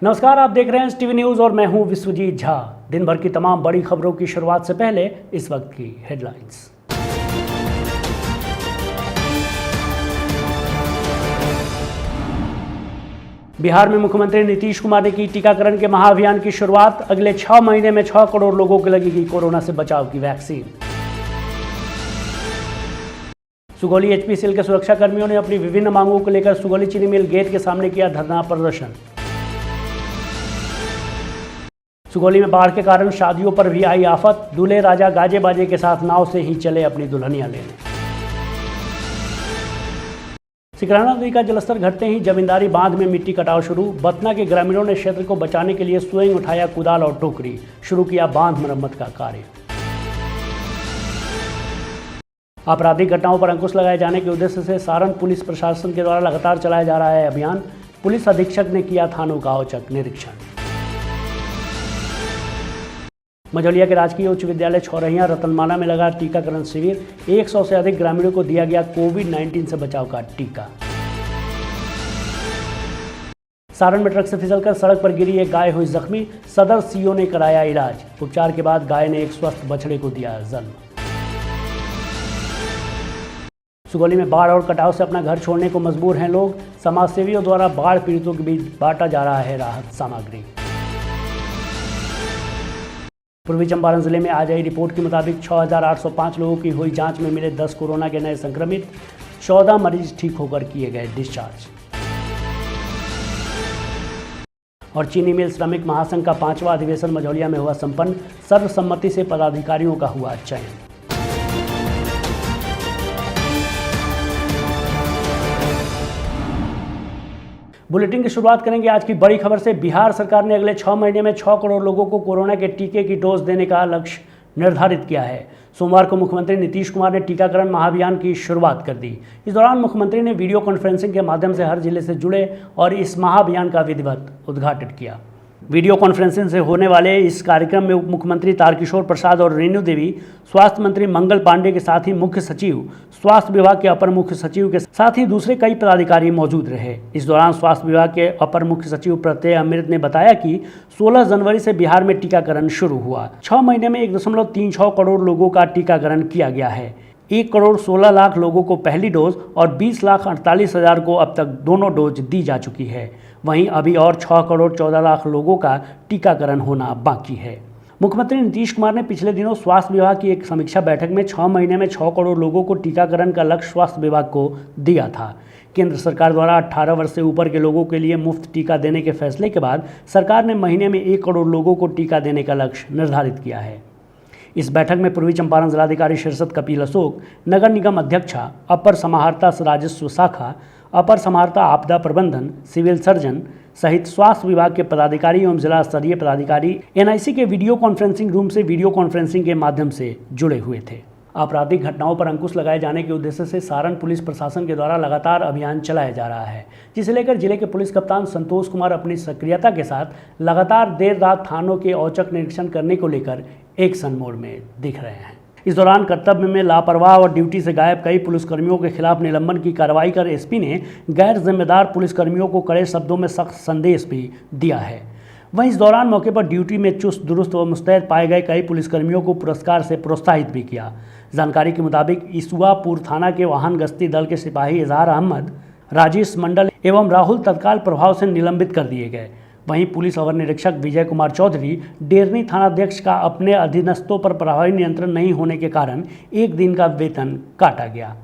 नमस्कार, आप देख रहे हैं टीवी न्यूज़ और मैं हूं विश्वजीत झा। दिन भर की तमाम बड़ी खबरों की शुरुआत से पहले इस वक्त की हेडलाइंस। बिहार में मुख्यमंत्री नीतीश कुमार ने की टीकाकरण के महाअभियान की शुरुआत। अगले 6 महीने में 6 करोड़ लोगों को लगेगी कोरोना से बचाव की वैक्सीन। सुगौली एचपीसीएल के सुरक्षा कर्मियों ने अपनी विभिन्न मांगों को लेकर सुगौली चीनी मिल गेट के सामने किया धरना प्रदर्शन। सुगौली में बाढ़ के कारण शादियों पर भी आई आफत। दूल्हे राजा गाजे बाजे के साथ नाव से ही चले अपनी दुल्हनियां लेने। सिकराना नदी का जलस्तर घटते ही जमींदारी बांध में मिट्टी कटाव शुरू। बतना के ग्रामीणों ने क्षेत्र को बचाने के लिए स्वयं उठाया कुदाल और टोकरी, शुरू किया बांध मरम्मत का कार्य। आपराधिक घटनाओं पर अंकुश लगाए जाने के उद्देश्य से सारण पुलिस प्रशासन के द्वारा लगातार चलाया जा रहा है अभियान। पुलिस अधीक्षक ने किया थानों का औचक निरीक्षण। मझौलिया के राजकीय उच्च विद्यालय छौरहिया रतनमाला में लगा टीकाकरण शिविर। 100 से अधिक ग्रामीणों को दिया गया कोविड-19 से बचाव का टीका। सारण में ट्रक से फिसलकर सड़क पर गिरी एक गाय हुई जख्मी। सदर सीओ ने कराया इलाज। उपचार के बाद गाय ने एक स्वस्थ बछड़े को दिया जन्म। सुगौली में बाढ़ और कटाव से अपना घर छोड़ने को मजबूर हैं लोग। समाजसेवियों द्वारा बाढ़ पीड़ितों के बीच बांटा जा रहा है राहत सामग्री। पूर्वी चंपारण जिले में आज आई रिपोर्ट के मुताबिक 6,805 लोगों की हुई जांच में मिले 10 कोरोना के नए संक्रमित। 14 मरीज ठीक होकर किए गए डिस्चार्ज। और चीनी मिल श्रमिक महासंघ का 5वां अधिवेशन मझौलिया में हुआ संपन्न। सर्वसम्मति से पदाधिकारियों का हुआ चयन। बुलेटिन की शुरुआत करेंगे आज की बड़ी खबर से। बिहार सरकार ने अगले 6 महीने में 6 करोड़ लोगों को कोरोना के टीके की डोज देने का लक्ष्य निर्धारित किया है। सोमवार को मुख्यमंत्री नीतीश कुमार ने टीकाकरण महाअभियान की शुरुआत कर दी। इस दौरान मुख्यमंत्री ने वीडियो कॉन्फ्रेंसिंग के माध्यम से हर जिले से जुड़े और इस महाअभियान का विधिवत उद्घाटन किया। वीडियो कॉन्फ्रेंसिंग से होने वाले इस कार्यक्रम में उप मुख्यमंत्री तारकिशोर प्रसाद और रेणु देवी, स्वास्थ्य मंत्री मंगल पांडे के साथ ही मुख्य सचिव, स्वास्थ्य विभाग के अपर मुख्य सचिव के साथ ही दूसरे कई पदाधिकारी मौजूद रहे। इस दौरान स्वास्थ्य विभाग के अपर मुख्य सचिव प्रत्यय अमृत ने बताया कि 16 जनवरी से बिहार में टीकाकरण शुरू हुआ। 6 महीने में 1.36 करोड़ लोगों का टीकाकरण किया गया है। 1 करोड़ 16 लाख लोगों को पहली डोज और 20,48,000 को अब तक दोनों डोज दी जा चुकी है। वहीं अभी और 6 करोड़ 14 लाख लोगों का टीकाकरण होना बाकी है। मुख्यमंत्री नीतीश कुमार ने पिछले दिनों स्वास्थ्य विभाग की एक समीक्षा बैठक में 6 महीने में 6 करोड़ लोगों को टीकाकरण का लक्ष्य स्वास्थ्य विभाग को दिया था। केंद्र सरकार द्वारा 18 वर्ष से ऊपर के लोगों के लिए मुफ्त टीका देने के फैसले के बाद सरकार ने महीने में 1 करोड़ लोगों को टीका देने का लक्ष्य निर्धारित किया है। इस बैठक में पूर्वी चंपारण जिलाधिकारी शीर्षत कपिल अशोक, नगर निगम अध्यक्षा, अपर समाहर्ता राजस्व शाखा, अपर समाहर्ता आपदा प्रबंधन, सिविल सर्जन सहित स्वास्थ्य विभाग के पदाधिकारी एवं जिला स्तरीय पदाधिकारी एनआईसी के वीडियो कॉन्फ्रेंसिंग रूम से वीडियो कॉन्फ्रेंसिंग के माध्यम से जुड़े हुए थे। आपराधिक घटनाओं पर अंकुश लगाए जाने के उद्देश्य से सारण पुलिस प्रशासन के द्वारा लगातार अभियान चलाया जा रहा है, जिसे लेकर जिले के पुलिस कप्तान संतोष कुमार अपनी सक्रियता के साथ लगातार देर रात थानों के औचक निरीक्षण करने को लेकर एक्शन मोड में दिख रहे हैं। इस दौरान कर्तव्य में लापरवाह और ड्यूटी से गायब कई पुलिसकर्मियों के खिलाफ निलंबन की कार्रवाई कर एसपी ने गैर जिम्मेदार पुलिसकर्मियों को कड़े शब्दों में सख्त संदेश भी दिया है। वहीं इस दौरान मौके पर ड्यूटी में चुस्त दुरुस्त व मुस्तैद पाए गए कई पुलिसकर्मियों को पुरस्कार से प्रोत्साहित भी किया। जानकारी के मुताबिक इसुआपुर थाना के वाहन गश्ती दल के सिपाही इजहार अहमद, राजेश मंडल एवं राहुल तत्काल प्रभाव से निलंबित कर दिए गए। वहीं पुलिस अवर निरीक्षक विजय कुमार चौधरी, डेरनी थानाध्यक्ष का अपने अधीनस्थों पर प्रभावी नियंत्रण नहीं होने के कारण 1 दिन का वेतन काटा गया।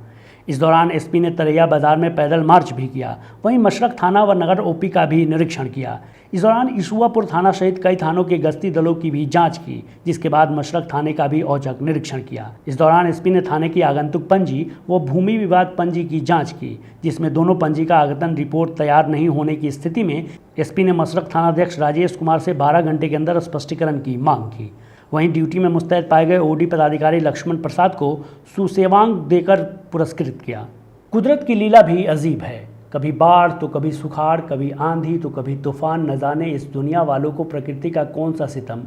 इस दौरान एसपी ने तरैया बाजार में पैदल मार्च भी किया। वहीं मशरक थाना व नगर ओपी का भी निरीक्षण किया। इस दौरान इसुआपुर थाना सहित कई थानों के गश्ती दलों की भी जांच की, जिसके बाद मशरक थाने का भी औचक निरीक्षण किया। इस दौरान एसपी ने थाने की आगंतुक पंजी व भूमि विवाद पंजी की जांच की, जिसमें दोनों पंजी का आगतन रिपोर्ट तैयार नहीं होने की स्थिति में एसपी ने मशरक थानाध्यक्ष राजेश कुमार से 12 घंटे के अंदर स्पष्टीकरण की मांग की। वहीं ड्यूटी में मुस्तैद पाए गए ओडी पदाधिकारी लक्ष्मण प्रसाद को सुसेवांग देकर पुरस्कृत किया। कुदरत की लीला भी अजीब है, कभी बाढ़ तो कभी सुखाड़, कभी आंधी तो कभी तूफान। न जाने इस दुनिया वालों को प्रकृति का कौन सा सितम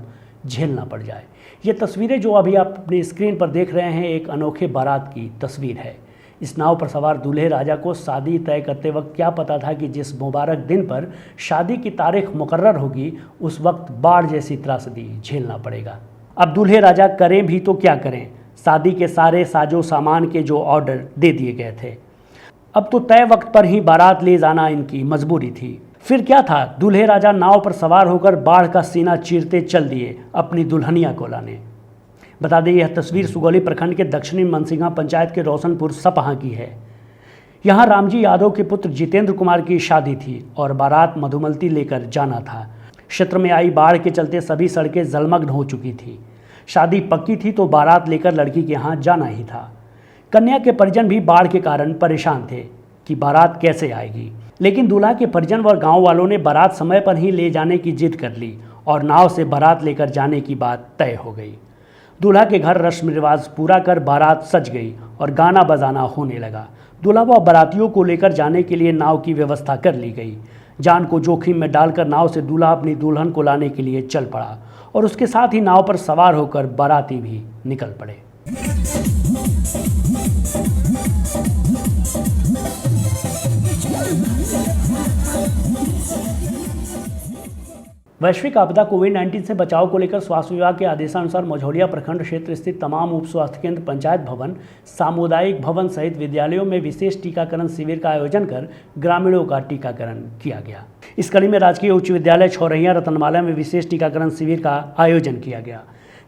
झेलना पड़ जाए। ये तस्वीरें जो अभी आप अपनी स्क्रीन पर देख रहे हैं, एक अनोखे बारात की तस्वीर है। इस नाव पर सवार दूल्हे राजा को शादी तय करते वक्त क्या पता था कि जिस मुबारक दिन पर शादी की तारीख मुकर्रर होगी उस वक्त बाढ़ जैसी त्रासदी झेलना पड़ेगा। अब दूल्हे राजा करें भी तो क्या करें, शादी के सारे साजो सामान के जो ऑर्डर दे दिए गए थे, अब तो तय वक्त पर ही बारात ले जाना इनकी मजबूरी थी। फिर क्या था, दूल्हे राजा नाव पर सवार होकर बाढ़ का सीना चीरते चल दिए अपनी दुल्हनिया को लाने। बता दें यह तस्वीर सुगौली प्रखंड के दक्षिणी मनसिंघा पंचायत के रोशनपुर सपहा की है। यहाँ रामजी यादव के पुत्र जितेंद्र कुमार की शादी थी और बारात मधुमलती लेकर जाना था। क्षेत्र में आई बाढ़ के चलते सभी सड़कें जलमग्न हो चुकी थी। शादी पक्की थी तो बारात लेकर लड़की के यहाँ जाना ही था। कन्या के परिजन भी बाढ़ के कारण परेशान थे कि बारात कैसे आएगी, लेकिन दूल्हा के परिजन व गांव वालों ने बारात समय पर ही ले जाने की जिद कर ली और नाव से बारात लेकर जाने की बात तय हो गई। दूल्हा के घर रस्म रिवाज पूरा कर बारात सज गई और गाना बजाना होने लगा। दूल्हा व बारातियों को लेकर जाने के लिए नाव की व्यवस्था कर ली गई। जान को जोखिम में डालकर नाव से दूल्हा अपनी दुल्हन को लाने के लिए चल पड़ा और उसके साथ ही नाव पर सवार होकर बाराती भी निकल पड़े। वैश्विक आपदा कोविड-19 से बचाव को लेकर स्वास्थ्य विभाग के आदेशानुसार मझौलिया प्रखंड क्षेत्र स्थित तमाम उप स्वास्थ्य केंद्र, पंचायत भवन, सामुदायिक भवन सहित विद्यालयों में विशेष टीकाकरण शिविर का आयोजन कर ग्रामीणों का टीकाकरण किया गया। इस कड़ी में राजकीय उच्च विद्यालय छौरहिया रतनमाला में विशेष टीकाकरण शिविर का आयोजन किया गया,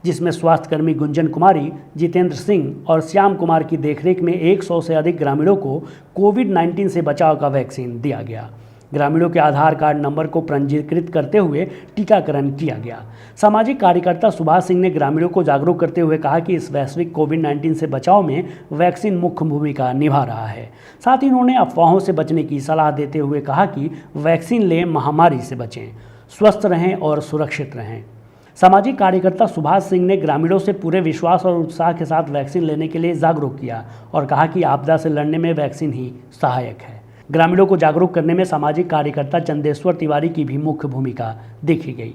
जिसमें स्वास्थ्यकर्मी गुंजन कुमारी, जितेंद्र सिंह और श्याम कुमार की देखरेख में 100 से अधिक ग्रामीणों को कोविड-19 से बचाव का वैक्सीन दिया गया। ग्रामीणों के आधार कार्ड नंबर को पंजीकृत करते हुए टीकाकरण किया गया। सामाजिक कार्यकर्ता सुभाष सिंह ने ग्रामीणों को जागरूक करते हुए कहा कि इस वैश्विक कोविड-19 से बचाव में वैक्सीन मुख्य भूमिका निभा रहा है। साथ ही उन्होंने अफवाहों से बचने की सलाह देते हुए कहा कि वैक्सीन लें, महामारी से बचें, स्वस्थ रहें और सुरक्षित रहें। सामाजिक कार्यकर्ता सुभाष सिंह ने ग्रामीणों से पूरे विश्वास और उत्साह के साथ वैक्सीन लेने के लिए जागरूक किया और कहा कि आपदा से लड़ने में वैक्सीन ही सहायक है। ग्रामीणों को जागरूक करने में सामाजिक कार्यकर्ता चंदेश्वर तिवारी की भी मुख्य भूमिका देखी गई।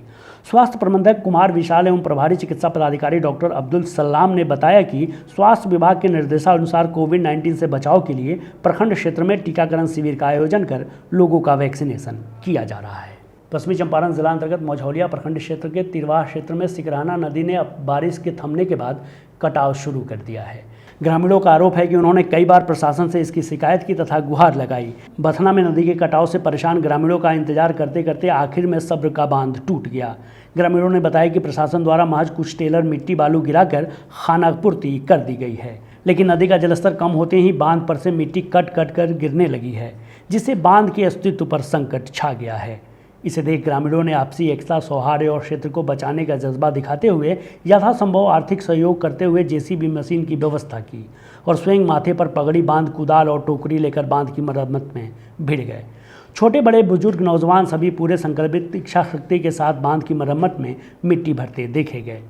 स्वास्थ्य प्रबंधक कुमार विशाल एवं प्रभारी चिकित्सा पदाधिकारी डॉक्टर अब्दुल सलाम ने बताया कि स्वास्थ्य विभाग के निर्देशानुसार कोविड-19 से बचाव के लिए प्रखंड क्षेत्र में टीकाकरण शिविर का आयोजन कर लोगों का वैक्सीनेशन किया जा रहा है। पश्चिमी चंपारण जिला अंतर्गत मझौलिया प्रखंड क्षेत्र के तिरवाह क्षेत्र में सिकरहाना नदी ने अब बारिश के थमने के बाद कटाव शुरू कर दिया है। ग्रामीणों का आरोप है कि उन्होंने कई बार प्रशासन से इसकी शिकायत की तथा गुहार लगाई। बथना में नदी के कटाव से परेशान ग्रामीणों का इंतजार करते करते आखिर में सब्र का बांध टूट गया। ग्रामीणों ने बताया कि प्रशासन द्वारा महज कुछ टेलर मिट्टी बालू गिराकर खानापूर्ति कर दी गई है, लेकिन नदी का जलस्तर कम होते ही बांध पर से मिट्टी कट कट कर गिरने लगी है, जिससे बांध के अस्तित्व पर संकट छा गया है। इसे देख ग्रामीणों ने आपसी एकता, सौहार्द और क्षेत्र को बचाने का जज्बा दिखाते हुए यथासंभव आर्थिक सहयोग करते हुए जेसीबी मशीन की व्यवस्था की और स्वयं माथे पर पगड़ी बांध, कुदाल और टोकरी लेकर बांध की मरम्मत में भिड़ गए। छोटे बड़े बुजुर्ग नौजवान सभी पूरे संकल्पित इच्छा शक्ति के साथ बांध की मरम्मत में मिट्टी भरते देखे गए।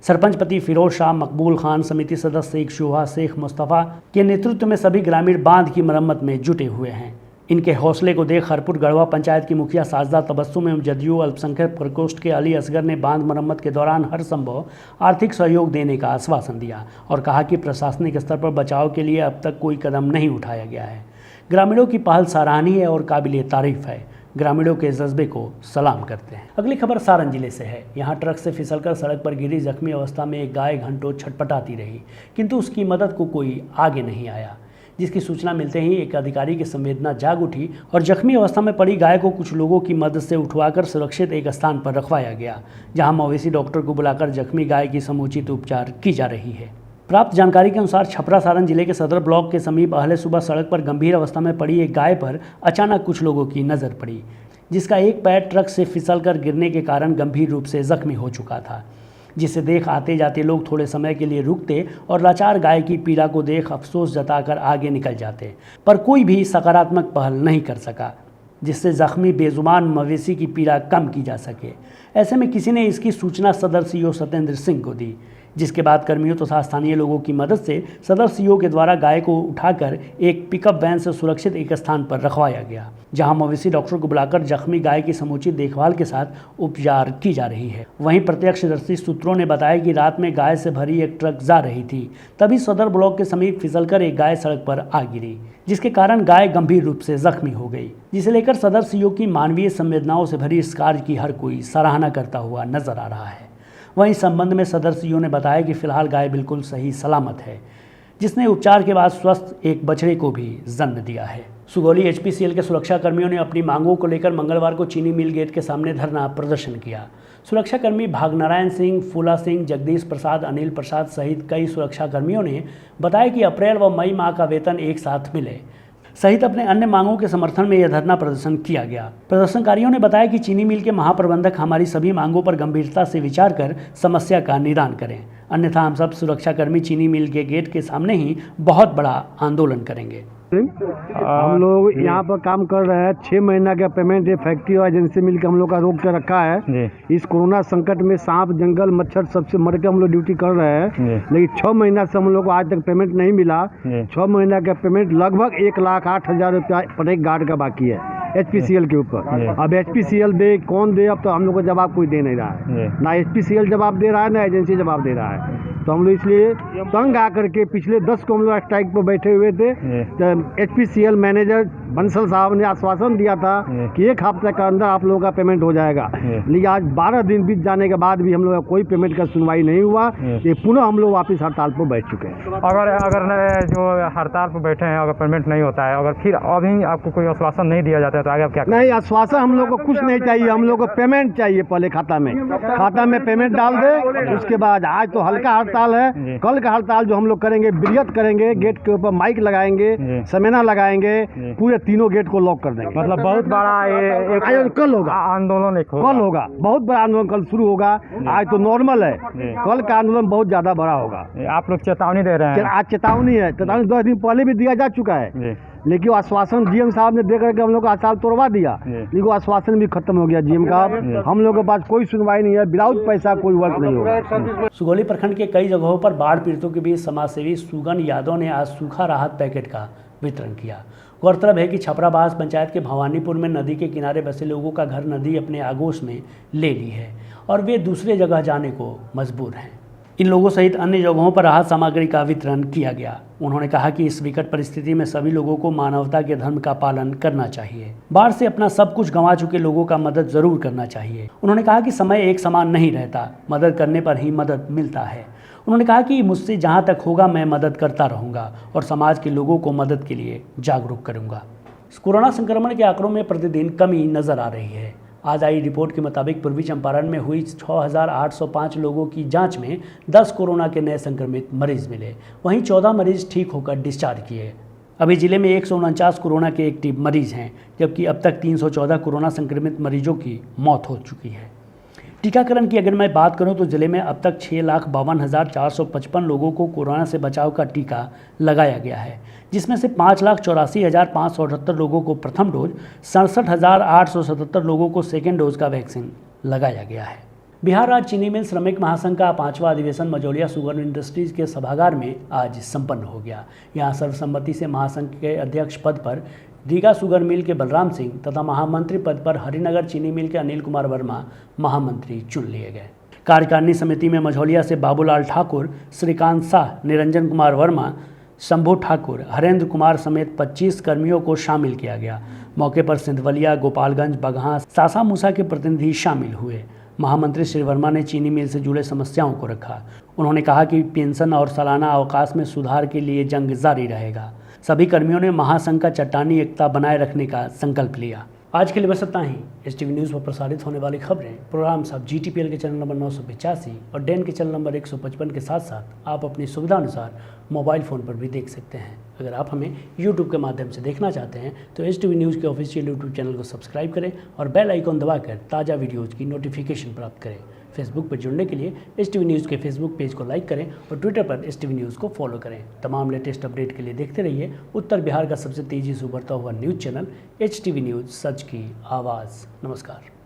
सरपंच पति फिरोज शाह, मकबूल खान, समिति सदस्य शेख शोहा, शेख मुस्तफ़ा के नेतृत्व में सभी ग्रामीण बांध की मरम्मत में जुटे हुए हैं। इनके हौसले को देख हरपुर गढ़वा पंचायत की मुखिया साजदा तबस्सुम एवं जदयू अल्पसंख्यक प्रकोष्ठ के अली असगर ने बांध मरम्मत के दौरान हर संभव आर्थिक सहयोग देने का आश्वासन दिया और कहा कि प्रशासनिक स्तर पर बचाव के लिए अब तक कोई कदम नहीं उठाया गया है। ग्रामीणों की पहल सराहनीय और काबिले तारीफ है। ग्रामीणों के जज्बे को सलाम करते हैं। अगली खबर सारण जिले से है। यहाँ ट्रक से फिसलकर सड़क पर गिरी जख्मी अवस्था में एक गाय घंटों छटपटाती रही, किंतु उसकी मदद को कोई आगे नहीं आया, जिसकी सूचना मिलते ही एक अधिकारी की संवेदना जाग उठी और जख्मी अवस्था में पड़ी गाय को कुछ लोगों की मदद से उठवाकर सुरक्षित एक स्थान पर रखवाया गया, जहां मवेशी डॉक्टर को बुलाकर जख्मी गाय की समुचित उपचार की जा रही है। प्राप्त जानकारी के अनुसार छपरा सारण जिले के सदर ब्लॉक के समीप अहले सुबह सड़क पर गंभीर अवस्था में पड़ी एक गाय पर अचानक कुछ लोगों की नज़र पड़ी, जिसका एक पैर ट्रक से फिसलकर गिरने के कारण गंभीर रूप से जख्मी हो चुका था, जिसे देख आते जाते लोग थोड़े समय के लिए रुकते और लाचार गाय की पीड़ा को देख अफसोस जताकर आगे निकल जाते, पर कोई भी सकारात्मक पहल नहीं कर सका जिससे जख्मी बेजुबान मवेशी की पीड़ा कम की जा सके। ऐसे में किसी ने इसकी सूचना सदर सीओ सत्येंद्र सिंह को दी, जिसके बाद कर्मियों तथा स्थानीय लोगों की मदद से सदर सीओ के द्वारा गाय को उठाकर एक पिकअप वैन से सुरक्षित एक स्थान पर रखवाया गया, जहां मवेशी डॉक्टर को बुलाकर जख्मी गाय की समुचित देखभाल के साथ उपचार की जा रही है। वहीं प्रत्यक्षदर्शी सूत्रों ने बताया कि रात में गाय से भरी एक ट्रक जा रही थी, तभी सदर ब्लॉक के समीप फिसलकर एक गाय सड़क पर आ गिरी, जिसके कारण गाय गंभीर रूप से जख्मी हो गई, जिसे लेकर सदर सीओ की मानवीय संवेदनाओं से भरी इस कार्य की हर कोई सराहना करता हुआ नजर आ रहा है। वहीं इस संबंध में सदर सीओ ने बताया कि फिलहाल गाय बिल्कुल सही सलामत है, जिसने उपचार के बाद स्वस्थ एक बछड़े को भी जन्म दिया है। सुगौली एचपीसीएल के सुरक्षा कर्मियों ने अपनी मांगों को लेकर मंगलवार को चीनी मिल गेट के सामने धरना प्रदर्शन किया। सुरक्षाकर्मी भागनारायण सिंह, फूला सिंह, जगदीश प्रसाद, अनिल प्रसाद सहित कई सुरक्षा कर्मियों ने बताया कि अप्रैल व मई माह का वेतन एक साथ मिले सहित अपने अन्य मांगों के समर्थन में यह धरना प्रदर्शन किया गया। प्रदर्शनकारियों ने बताया कि चीनी मिल के महाप्रबंधक हमारी सभी मांगों पर गंभीरता से विचार कर समस्या का निदान करें, अन्यथा हम सब सुरक्षाकर्मी चीनी मिल के गेट के सामने ही बहुत बड़ा आंदोलन करेंगे। हम लोग यहाँ पर काम कर रहे हैं। 6 महीना का पेमेंट फैक्ट्री और एजेंसी मिल के हम लोग का रोक के रखा है। इस कोरोना संकट में सांप, जंगल, मच्छर सबसे मर के हम लोग ड्यूटी कर रहे हैं, लेकिन 6 महीना से हम लोग को आज तक पेमेंट नहीं मिला। 6 महीना का पेमेंट लगभग 1,08,000 रुपया पर एक गार्ड का बाकी है एचपीसीएल के ऊपर। अब एचपीसीएल दे कौन दे, अब तो हम लोग को जवाब कोई दे नहीं रहा है। ना एचपीसीएल जवाब दे रहा है, ना एजेंसी जवाब दे रहा है। तो हम लोग इसलिए तंग आकर के पिछले 10 को हम लोग स्ट्राइक पर बैठे हुए थे। तो एचपीसीएल मैनेजर बंसल साहब ने आश्वासन दिया था कि 1 हफ्ते के अंदर आप लोगों का पेमेंट हो जाएगा, लेकिन आज 12 दिन बीत जाने के बाद भी हम लोग का कोई पेमेंट का सुनवाई नहीं हुआ। ये पुनः हम लोग वापस हड़ताल पर बैठ चुके हैं। अगर जो हड़ताल पर बैठे हैं, अगर पेमेंट नहीं होता है, अगर फिर अभी आपको कोई आश्वासन नहीं दिया जाता है तो आगे आप क्या नहीं, आश्वासन हम लोग को कुछ नहीं चाहिए। हम लोग को पेमेंट चाहिए पहले खाता में पेमेंट डाल दे। उसके बाद आज तो हल्का हड़ताल है, कल का हड़ताल जो हम लोग करेंगे, वृहत करेंगे, गेट के ऊपर माइक लगाएंगे, समेना लगाएंगे, पूरे तीनों गेट को लॉक कर देंगे। मतलब बहुत बड़ा कल होगा आंदोलन, कल होगा बहुत बड़ा आंदोलन, कल शुरू होगा। आज तो नॉर्मल है, कल का आंदोलन बहुत ज्यादा बड़ा होगा। आप लोग चेतावनी दे रहे हैं? आज चेतावनी है, चेतावनी 10 दिन पहले भी दिया जा चुका है, लेकिन आश्वासन जीएम साहब ने दे करके हम लोग को हड़ताल तोड़वा दिया, लेकिन आश्वासन भी खत्म हो गया जीएम का। हम लोग के पास कोई सुनवाई नहीं है, विदाउट पैसा कोई वर्क नहीं होगा। सुगौली प्रखंड के कई जगहों पर बाढ़ पीड़ितों के बीच समाजसेवी सुगन यादव ने आज सूखा राहत पैकेट का वितरण किया। गौरतलब है कि छपराबास पंचायत के भवानीपुर में नदी के किनारे बसे लोगों का घर नदी अपने आगोश में ले ली है और वे दूसरे जगह जाने को मजबूर हैं। इन लोगों सहित अन्य जगहों पर राहत सामग्री का वितरण किया गया। उन्होंने कहा कि इस विकट परिस्थिति में सभी लोगों को मानवता के धर्म का पालन करना चाहिए। बाढ़ से अपना सब कुछ गंवा चुके लोगों का मदद जरूर करना चाहिए। उन्होंने कहा कि समय एक समान नहीं रहता, मदद करने पर ही मदद मिलता है। उन्होंने कहा कि मुझसे जहां तक होगा मैं मदद करता रहूंगा और समाज के लोगों को मदद के लिए जागरूक करूंगा। कोरोना संक्रमण के आंकड़ों में प्रतिदिन कमी नजर आ रही है। आज आई रिपोर्ट के मुताबिक पूर्वी चंपारण में हुई 6,805 लोगों की जांच में 10 कोरोना के नए संक्रमित मरीज मिले। वहीं 14 मरीज ठीक होकर डिस्चार्ज किए। अभी जिले में 149 कोरोना के एक्टिव मरीज हैं, जबकि अब तक 314 कोरोना संक्रमित मरीजों की मौत हो चुकी है। टीकाकरण की अगर मैं बात करूं तो जिले में अब तक 6,52,455 लोगों को कोरोना से बचाव का टीका लगाया गया है, जिसमें से 5,84,578 लोगों को प्रथम डोज, 67,877 लोगों को सेकेंड डोज का वैक्सीन लगाया गया है। बिहार राज्य चीनी मिल श्रमिक महासंघ का 5वां अधिवेशन मझौलिया शुगर इंडस्ट्रीज के सभागार में आज संपन्न हो गया। यहाँ सर्वसम्मति से महासंघ के अध्यक्ष पद पर रीगा शुगर मिल के बलराम सिंह तथा महामंत्री पद पर हरिनगर चीनी मिल के अनिल कुमार वर्मा महामंत्री चुन लिए गए। कार्यकारिणी समिति में मझौलिया से बाबूलाल ठाकुर, श्रीकांत शाह, निरंजन कुमार वर्मा, शंभू ठाकुर, हरेंद्र कुमार समेत 25 कर्मियों को शामिल किया गया। मौके पर सिंधवलिया, गोपालगंज, बगहा, सासा मूसा के प्रतिनिधि शामिल हुए। महामंत्री श्री वर्मा ने चीनी मिल से जुड़े समस्याओं को रखा। उन्होंने कहा कि पेंशन और सालाना अवकाश में सुधार के लिए जंग जारी रहेगा। सभी कर्मियों ने महासंघ का चट्टानी एकता बनाए रखने का संकल्प लिया। आज के लिए बस इतना ही। STV न्यूज़ पर प्रसारित होने वाली खबरें, प्रोग्राम सब GTPL के चैनल नंबर 985 और डेन के चैनल नंबर 155 के साथ साथ आप अपनी सुविधा अनुसार मोबाइल फ़ोन पर भी देख सकते हैं। अगर आप हमें YouTube के माध्यम से देखना चाहते हैं तो STV न्यूज़ के ऑफिशियल YouTube चैनल को सब्सक्राइब करें और बेल आइकॉन दबाकर ताज़ा वीडियोज़ की नोटिफिकेशन प्राप्त करें। फेसबुक पर जुड़ने के लिए STV न्यूज़ के फेसबुक पेज को लाइक करें और ट्विटर पर STV न्यूज़ को फॉलो करें। तमाम लेटेस्ट अपडेट के लिए देखते रहिए उत्तर बिहार का सबसे तेज़ी से उभरता हुआ न्यूज़ चैनल HTV न्यूज़, सच की आवाज़। नमस्कार।